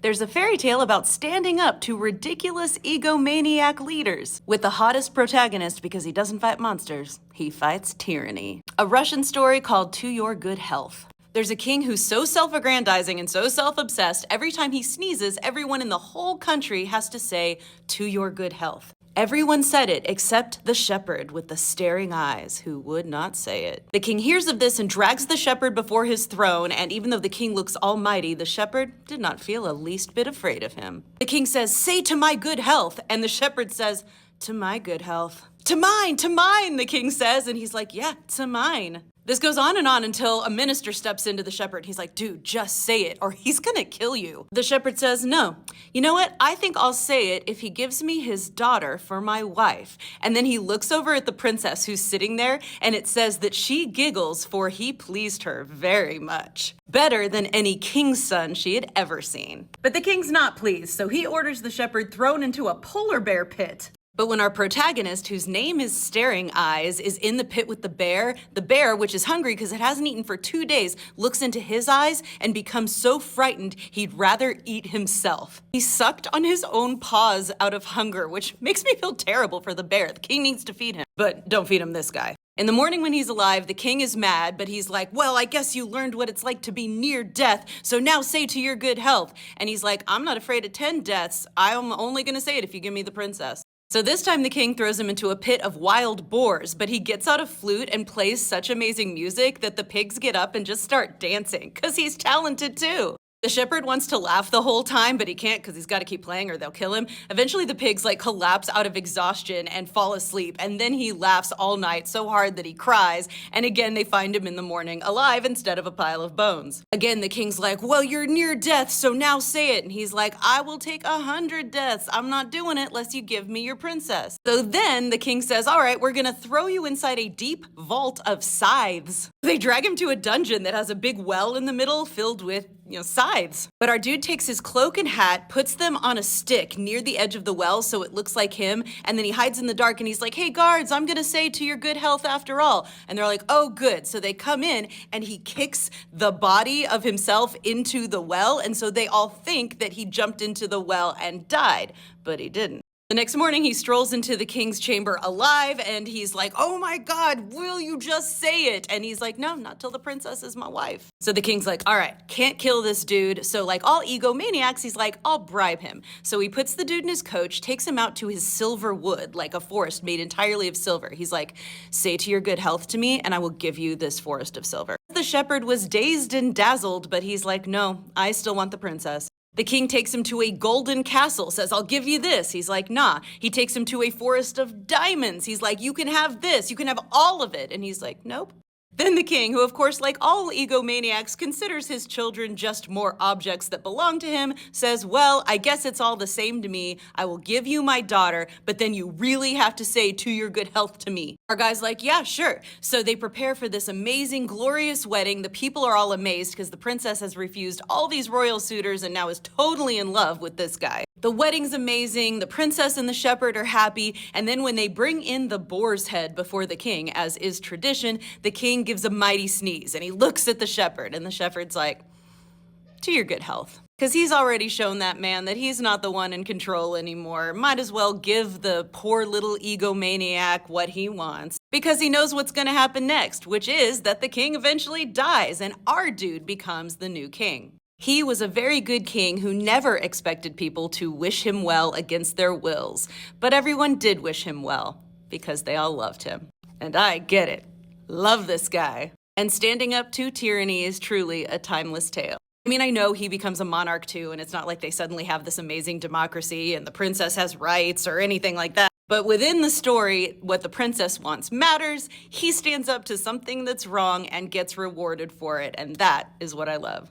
There's a fairy tale about standing up to ridiculous egomaniac leaders, with the hottest protagonist because he doesn't fight monsters, he fights tyranny. A Russian story called To Your Good Health. There's a king who's so self-aggrandizing and so self-obsessed, every time he sneezes, everyone in the whole country has to say, "To your good health." Everyone said it except the shepherd with the staring eyes, who would not say it. The king hears of this and drags the shepherd before his throne, and even though the king looks almighty, the shepherd did not feel a least bit afraid of him. The king says, "Say to my good health," and the shepherd says, "To my good health." To mine, the king says, and he's like, "Yeah, to mine." This goes on and on until a minister steps into the shepherd. He's like, "Dude, just say it or he's gonna kill you." The shepherd says, "No, you know what? I think I'll say it if he gives me his daughter for my wife." And then he looks over at the princess who's sitting there, and it says that she giggles, for he pleased her very much. Better than any king's son she had ever seen. But the king's not pleased, so he orders the shepherd thrown into a polar bear pit. But when our protagonist, whose name is Staring Eyes, is in the pit with the bear, which is hungry because it hasn't eaten for 2 days, looks into his eyes and becomes so frightened he'd rather eat himself. He sucked on his own paws out of hunger, which makes me feel terrible for the bear. The king needs to feed him, but don't feed him this guy. In the morning when he's alive, the king is mad, but he's like, "Well, I guess you learned what it's like to be near death, so now say to your good health." And he's like, "I'm not afraid of 10 deaths. I'm only gonna say it if you give me the princess." So this time the king throws him into a pit of wild boars, but he gets out a flute and plays such amazing music that the pigs get up and just start dancing, because he's talented too. The shepherd wants to laugh the whole time, but he can't because he's got to keep playing or they'll kill him. Eventually the pigs collapse out of exhaustion and fall asleep, and then he laughs all night so hard that he cries, and again they find him in the morning alive instead of a pile of bones. Again the king's like, "Well, you're near death, so now say it." And he's like, "I will take 100 deaths. I'm not doing it unless you give me your princess." So then the king says, "All right, we're gonna throw you inside a deep vault of scythes." They drag him to a dungeon that has a big well in the middle filled with scythes. But our dude takes his cloak and hat, puts them on a stick near the edge of the well so it looks like him, and then he hides in the dark and he's like, "Hey guards, I'm gonna say to your good health after all." And they're like, "Oh good." So they come in and he kicks the body of himself into the well, and so they all think that he jumped into the well and died, but he didn't. The next morning, he strolls into the king's chamber alive, and he's like, "Oh my God, will you just say it?" And he's like, "No, not till the princess is my wife." So the king's like, "All right, can't kill this dude." So like all egomaniacs, he's like, "I'll bribe him." So he puts the dude in his coach, takes him out to his silver wood, like a forest made entirely of silver. He's like, "Say to your good health to me, and I will give you this forest of silver." The shepherd was dazed and dazzled, but he's like, "No, I still want the princess." The king takes him to a golden castle, says, "I'll give you this." He's like, "Nah." He takes him to a forest of diamonds. He's like, "You can have this. You can have all of it." And he's like, "Nope." Then the king, who of course, like all egomaniacs, considers his children just more objects that belong to him, says, "Well, I guess it's all the same to me. I will give you my daughter, but then you really have to say to your good health to me." Our guy's like, "Yeah, sure." So they prepare for this amazing, glorious wedding. The people are all amazed because the princess has refused all these royal suitors and now is totally in love with this guy. The wedding's amazing, the princess and the shepherd are happy, and then when they bring in the boar's head before the king, as is tradition, the king gives a mighty sneeze, and he looks at the shepherd, and the shepherd's like, "To your good health." Because he's already shown that man that he's not the one in control anymore. Might as well give the poor little egomaniac what he wants. Because he knows what's gonna happen next, which is that the king eventually dies, and our dude becomes the new king. He was a very good king who never expected people to wish him well against their wills, but everyone did wish him well because they all loved him. And I get it. Love this guy. And standing up to tyranny is truly a timeless tale. I mean, I know he becomes a monarch too, and it's not like they suddenly have this amazing democracy and the princess has rights or anything like that. But within the story, what the princess wants matters. He stands up to something that's wrong and gets rewarded for it, and that is what I love.